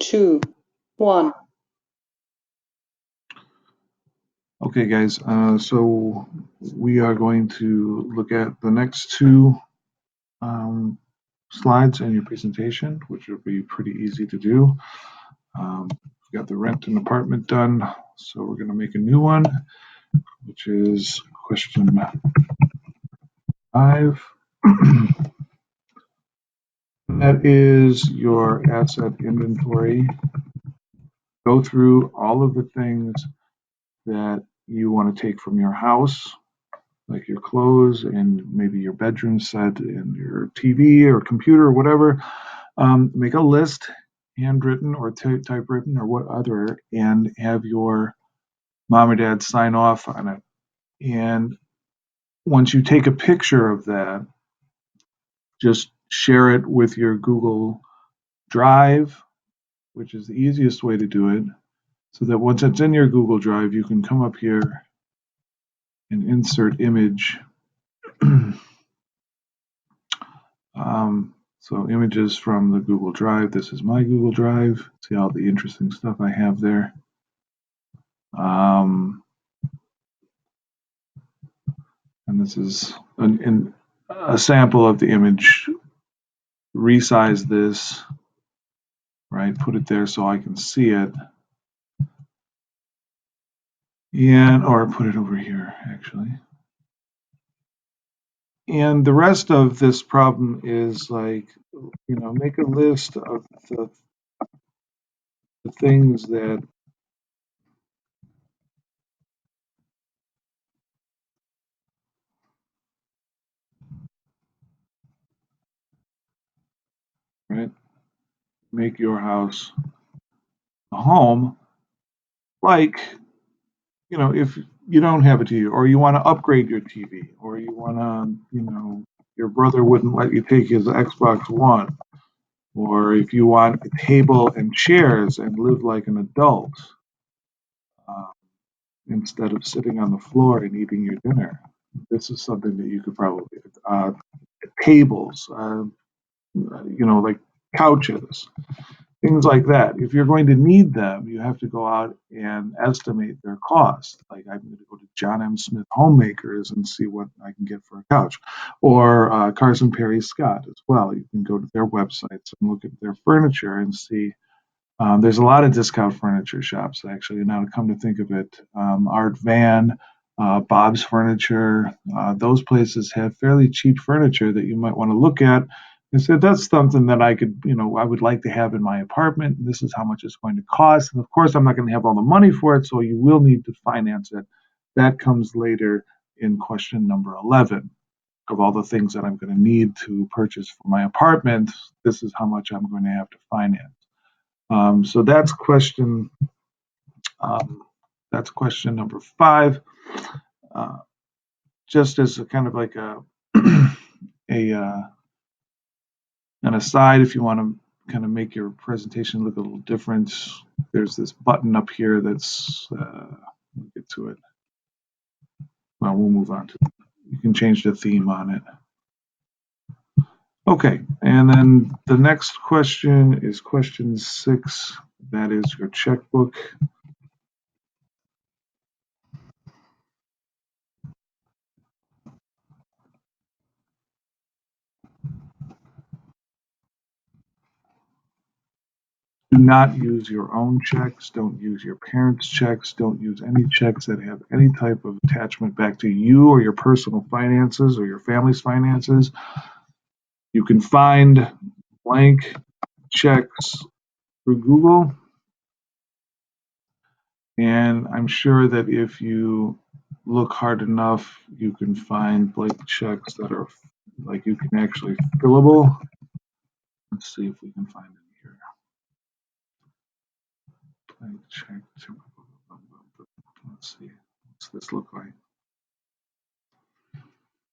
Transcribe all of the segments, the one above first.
2, 1. Okay, guys, so we are going to look at the next two slides in your presentation, which will be pretty easy to do. We got the rent an apartment done, so we're going to make a new one, which is question 5. That is your asset inventory. Go through all of the things that you want to take from your house, like your clothes and maybe your bedroom set and your TV or computer or whatever. Make a list, handwritten or typewritten or whatever, and have your mom or dad sign off on it. And once you take a picture of that, just share it with your Google Drive, which is the easiest way to do it, so that once it's in your Google Drive, you can come up here and insert image. So images from the Google Drive. This is my Google Drive. See all the interesting stuff I have there. And this is a sample of the image. Resize this, right? Put it there so I can see it. Or put it over here, actually. And the rest of this problem is like, make a list of the things that make your house a home. Like, if you don't have a TV, or you want to upgrade your TV, or you want to, your brother wouldn't let you take his Xbox One, or if you want a table and chairs and live like an adult instead of sitting on the floor and eating your dinner. This is something that you could probably, tables, like couches, things like that. If you're going to need them, you have to go out and estimate their cost. Like I'm going to go to John M. Smith Homemakers and see what I can get for a couch, or Carson Perry Scott as well. You can go to their websites and look at their furniture and see. There's a lot of discount furniture shops, actually. Now, to come to think of it, Art Van, Bob's Furniture, those places have fairly cheap furniture that you might want to look at and say, that's something that I could, I would like to have in my apartment. This is how much it's going to cost. And of course, I'm not going to have all the money for it, so you will need to finance it. That comes later in question number 11. Of all the things that I'm going to need to purchase for my apartment, this is how much I'm going to have to finance. So that's question number 5. Just as a kind of like an aside, if you want to kind of make your presentation look a little different, there's this button up here that's we'll get to it. Well, we'll move on to it. You can change the theme on it. Okay, and then the next question is question 6. That is your checkbook. Do not use your own checks. Don't use your parents' checks. Don't use any checks that have any type of attachment back to you or your personal finances or your family's finances. You can find blank checks through Google. And I'm sure that if you look hard enough, you can find blank checks that are like you can actually fillable. Let's see if we can find it here. Blank check. Let's see. What's this look like?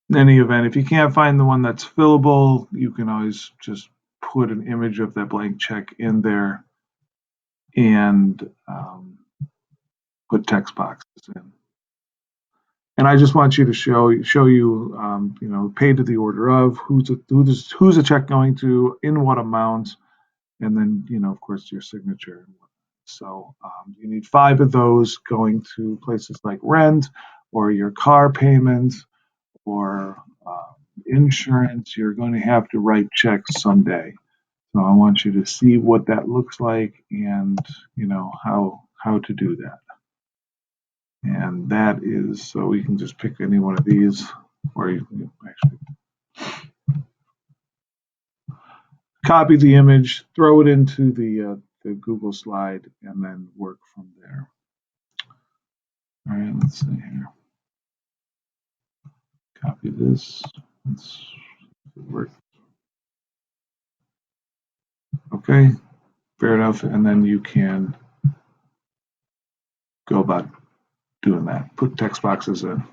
In any event, if you can't find the one that's fillable, you can always just put an image of that blank check in there and put text boxes in. And I just want you to show you, paid to the order of, who's a check going to, in what amount, and then, of course, your signature. So you need 5 of those going to places like rent or your car payment or insurance. You're going to have to write checks someday. So I want you to see what that looks like and how to do that. And that is so we can just pick any one of these, or you can actually copy the image, throw it into the Google slide, and then work from there. All right, let's see here. Copy this. Let's work. Okay, fair enough. And then you can go about doing that. Put text boxes in.